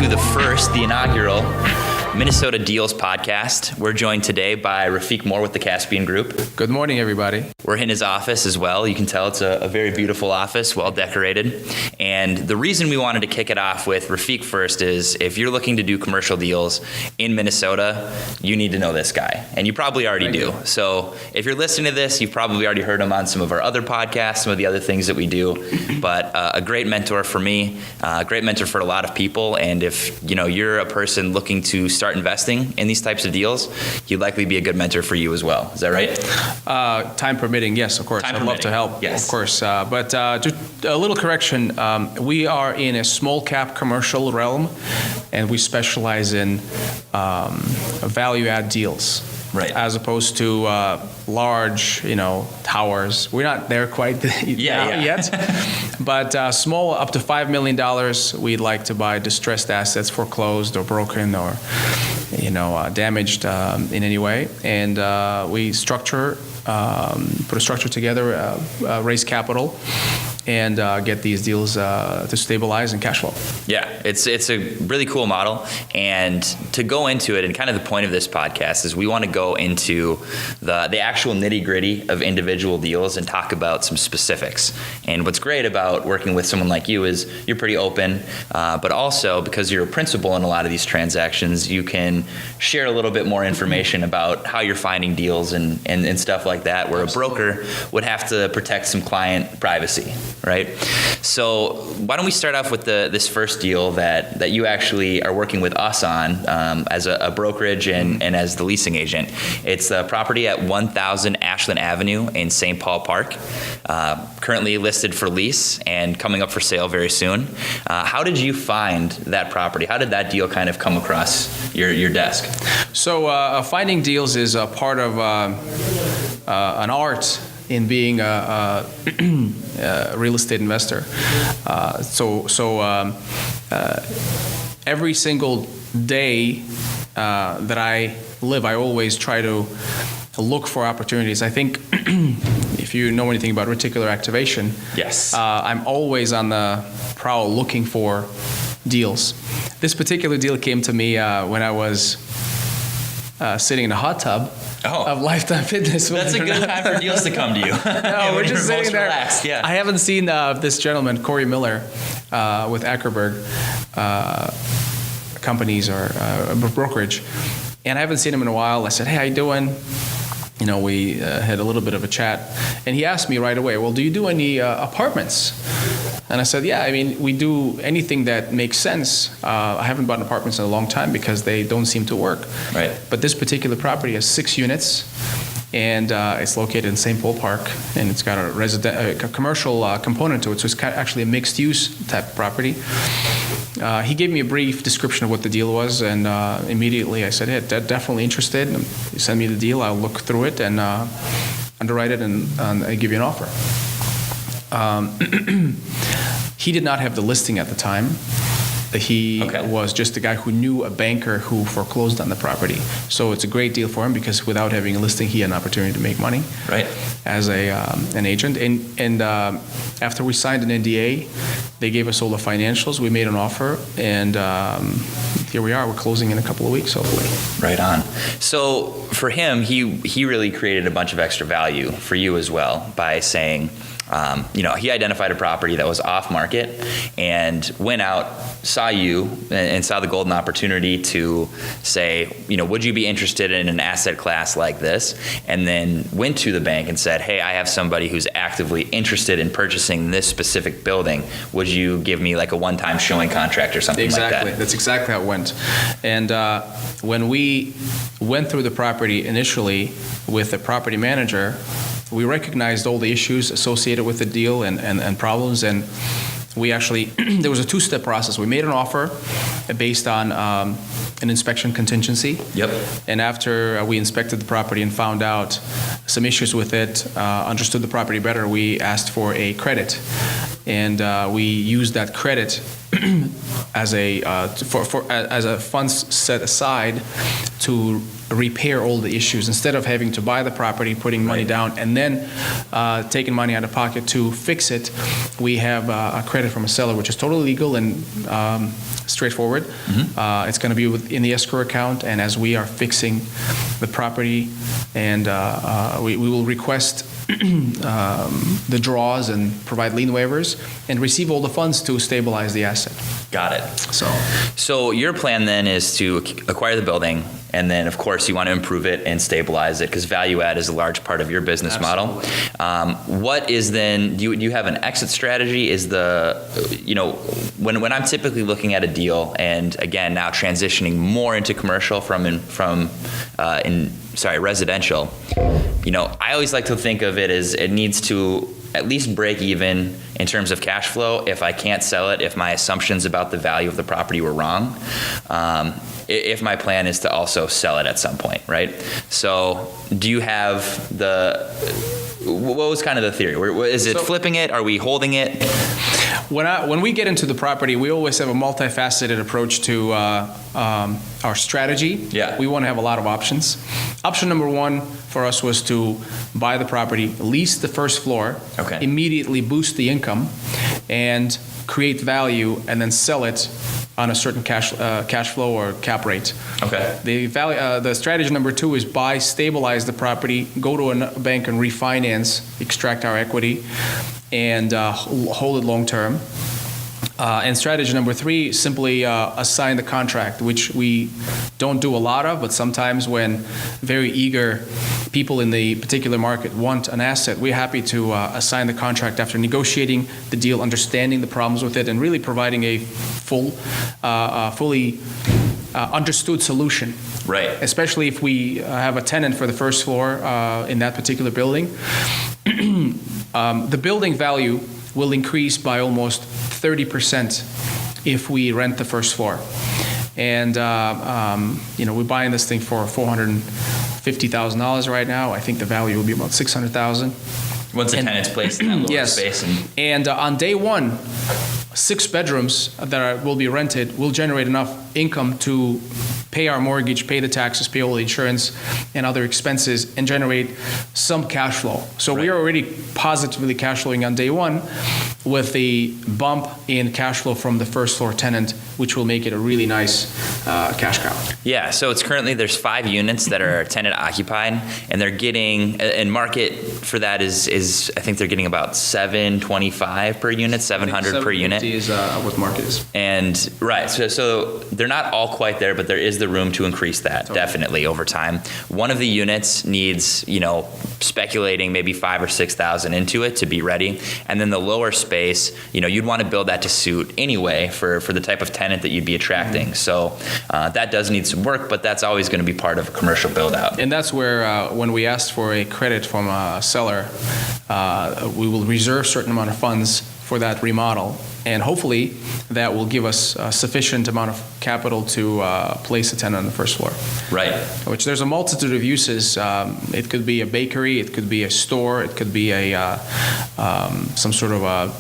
to the inaugural Minnesota Deals podcast. We're joined today by Rafiq Moore with the Caspian Group. Good morning, everybody. We're in his office as well. You can tell it's a very beautiful office, well decorated. And the reason we wanted to kick it off with Rafiq first is if you're looking to do commercial deals in Minnesota, you need to know this guy. And you probably already do. So if you're listening to this, you've probably already heard him on some of our other podcasts, some of the other things that we do. But a great mentor for me, a great mentor for a lot of people. And if you're a person looking to start investing in these types of deals, he'd likely be a good mentor for you as well. Is that right? Time permitting, yes, of course. I'd love to help, yes. Of course. But just a little correction. We are in a small cap commercial realm, and we specialize in value add deals. Right. As opposed to large, towers. We're not there quite yet. But small, up to $5 million, we'd like to buy distressed assets, foreclosed or broken or, damaged in any way. And we put a structure together, raise capital, and get these deals to stabilize and cash flow. Yeah, it's a really cool model. And to go into it, and kind of the point of this podcast is we want to go into the actual nitty-gritty of individual deals and talk about some specifics. And what's great about working with someone like you is you're pretty open, but also because you're a principal in a lot of these transactions, you can share a little bit more information about how you're finding deals and stuff like that, where a broker would have to protect some client privacy. Right. So why don't we start off with this first deal that you actually are working with us on as a brokerage and as the leasing agent. It's a property at 1000 Ashland Avenue in St. Paul Park, currently listed for lease and coming up for sale very soon. How did you find that property? How did that deal kind of come across your desk? So finding deals is a part of an art in being a real estate investor. Every single day that I live, I always try to look for opportunities. I think if you know anything about reticular activation, yes, I'm always on the prowl looking for deals. This particular deal came to me when I was sitting in a hot tub. Of Lifetime Fitness. That's a good time for deals to come to you. No, we're just sitting there. Relaxed, yeah. I haven't seen this gentleman, Corey Miller, with Ackerberg companies or brokerage, and I haven't seen him in a while. I said, "Hey, how you doing?" We had a little bit of a chat, and he asked me right away, "Well, do you do any apartments?" And I said, "Yeah, we do anything that makes sense. I haven't bought apartments in a long time because they don't seem to work." Right. But this particular property has 6 units, and it's located in St. Paul Park, and it's got a commercial component to it, so it's actually a mixed-use type of property. He gave me a brief description of what the deal was, and immediately I said, "Hey, definitely interested." He sent me the deal. I'll look through it and underwrite it and give you an offer. He did not have the listing at the time. He was just a guy who knew a banker who foreclosed on the property. So it's a great deal for him because without having a listing, he had an opportunity to make money as an agent. And after we signed an NDA, they gave us all the financials. We made an offer, and here we are. We're closing in a couple of weeks, hopefully. Right on. So for him, he really created a bunch of extra value for you as well by saying, he identified a property that was off market and went out, saw you, and saw the golden opportunity to say, would you be interested in an asset class like this? And then went to the bank and said, hey, I have somebody who's actively interested in purchasing this specific building. Would you give me like a one-time showing contract or something like that? Exactly. That's exactly how it went. And when we went through the property initially with the property manager, we recognized all the issues associated with the deal and problems, and we actually, there was a 2-step process. We made an offer based on an inspection contingency. Yep. And after we inspected the property and found out some issues with it, understood the property better, we asked for a credit. And we used that credit as a funds set aside to repair all the issues instead of having to buy the property, putting money down, and then taking money out of pocket to fix it. We have a credit from a seller, which is totally legal and straightforward. It's going to be in the escrow account, and as we are fixing the property, and we will request the draws and provide lien waivers and receive all the funds to stabilize the asset. Got it. So your plan then is to acquire the building, and then of course you want to improve it and stabilize it because value add is a large part of your business model. What is then? Do you have an exit strategy? Is when I'm typically looking at a deal, and again now transitioning more into commercial from residential. I always like to think of it as it needs to at least break even in terms of cash flow if I can't sell it, if my assumptions about the value of the property were wrong, if my plan is to also sell it at some point, right? So do you have what was kind of the theory? Is it flipping it? Are we holding it? When we get into the property, we always have a multifaceted approach to our strategy. Yeah. We want to have a lot of options. Option number one for us was to buy the property, lease the first floor, immediately boost the income, and create value, and then sell it on a certain cash flow or cap rate. Okay. The strategy number two is buy, stabilize the property, go to a bank and refinance, extract our equity, and hold it long term. And strategy number three, simply assign the contract, which we don't do a lot of, but sometimes when very eager people in the particular market want an asset, we're happy to assign the contract after negotiating the deal, understanding the problems with it, and really providing a fully understood solution. Right. Especially if we have a tenant for the first floor in that particular building. The building value will increase by almost 30% if we rent the first floor. And, we're buying this thing for $450,000 right now. I think the value will be about $600,000. Once the tenant's placed in that lower space. And on day one, 6 bedrooms that will be rented will generate enough income to pay our mortgage, pay the taxes, pay all the insurance and other expenses, and generate some cash flow. So we are already positively cash flowing on day one with the bump in cash flow from the first floor tenant, which will make it a really nice cash cow. Yeah, so there's 5 units that are tenant occupied, and they're getting, and market for that is I think they're getting about $725 per unit, $700 per unit. Is what market is. And so they're not all quite there, but there is the room to increase that definitely over time. One of the units needs, speculating maybe $5,000 or $6,000 into it to be ready, and then the lower space, you'd want to build that to suit anyway for the type of tenant that you'd be attracting. Mm-hmm. So that does need some work, but that's always going to be part of a commercial build out. And that's where when we asked for a credit from a seller, we will reserve a certain amount of funds for that remodel, and hopefully that will give us a sufficient amount of capital to place a tenant on the first floor. Right. Which there's a multitude of uses. It could be a bakery, it could be a store, it could be a some sort of a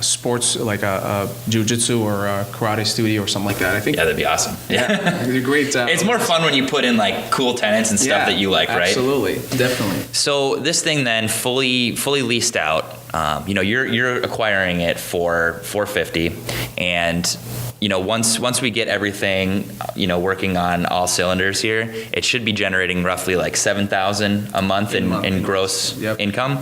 sports, like a jiu-jitsu or a karate studio or something like that. I think. Yeah, that'd be awesome. Yeah, it'd be great. It's more fun when you put in like cool tenants and stuff that you like, right? Absolutely, definitely. So this thing then fully leased out. You're acquiring it for $450, and once we get everything working on all cylinders here, it should be generating roughly like $7,000 a month in gross income,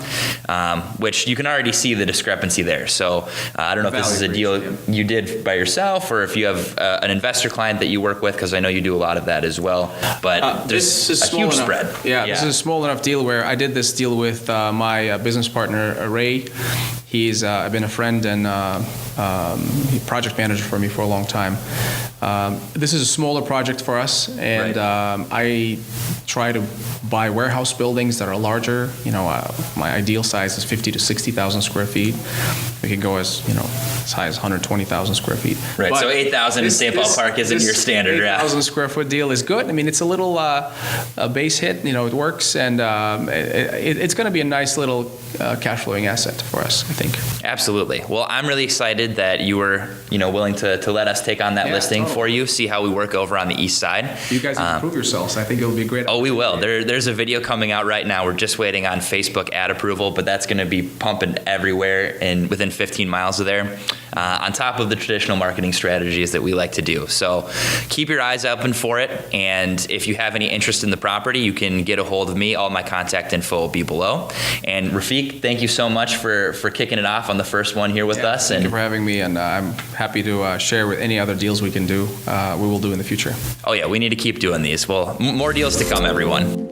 which you can already see the discrepancy there. So I don't know if this is a deal you did by yourself or if you have an investor client that you work with, because I know you do a lot of that as well. But there's a huge spread. Yeah, this is a small enough deal where I did this deal with my business partner, Ray. He's been a friend and project manager for me for a long time. This is a smaller project for us, and I try to buy warehouse buildings that are larger. My ideal size is 50 to 60,000 square feet. We can go as high as 120,000 square feet. Right. But so 8,000 in St. Paul Park isn't your standard. 8,000 square foot deal is good. I mean, it's a little a base hit. It works, and it's going to be a nice little cash flowing asset for us, I think. Absolutely. Well, I'm really excited excited that you were, willing to let us take on that listing for you, see how we work over on the east side. You guys improve yourselves. I think it'll be great. Oh, we will. There's a video coming out right now. We're just waiting on Facebook ad approval, but that's going to be pumping everywhere and within 15 miles of there, on top of the traditional marketing strategies that we like to do. So keep your eyes open for it. And if you have any interest in the property, you can get a hold of me. All my contact info will be below. And Rafiq, thank you so much for kicking it off on the first one here with us. Thank you for having me, and I'm happy to share with any other deals we can do, we will do in the future. Oh yeah, we need to keep doing these. Well, more deals to come, everyone.